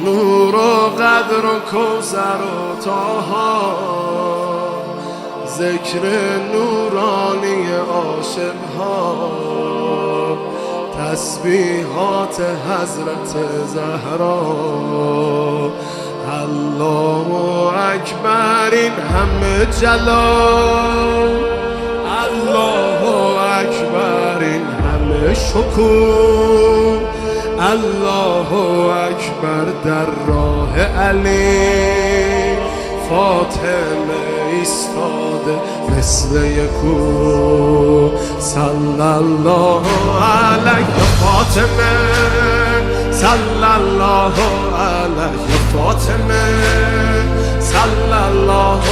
نور و قدر و کوثر و طاها، ذکر نورانی عاشقها، تسبیحات حضرت زهرا. الله اکبر این همه جلال، الله اکبر این همه شکوه، الله اکبر در راه علی، فاطمه ایستاده مثل یکو. صلی الله علیه فاطمه، صلی الله علیه فاطمه، صلی الله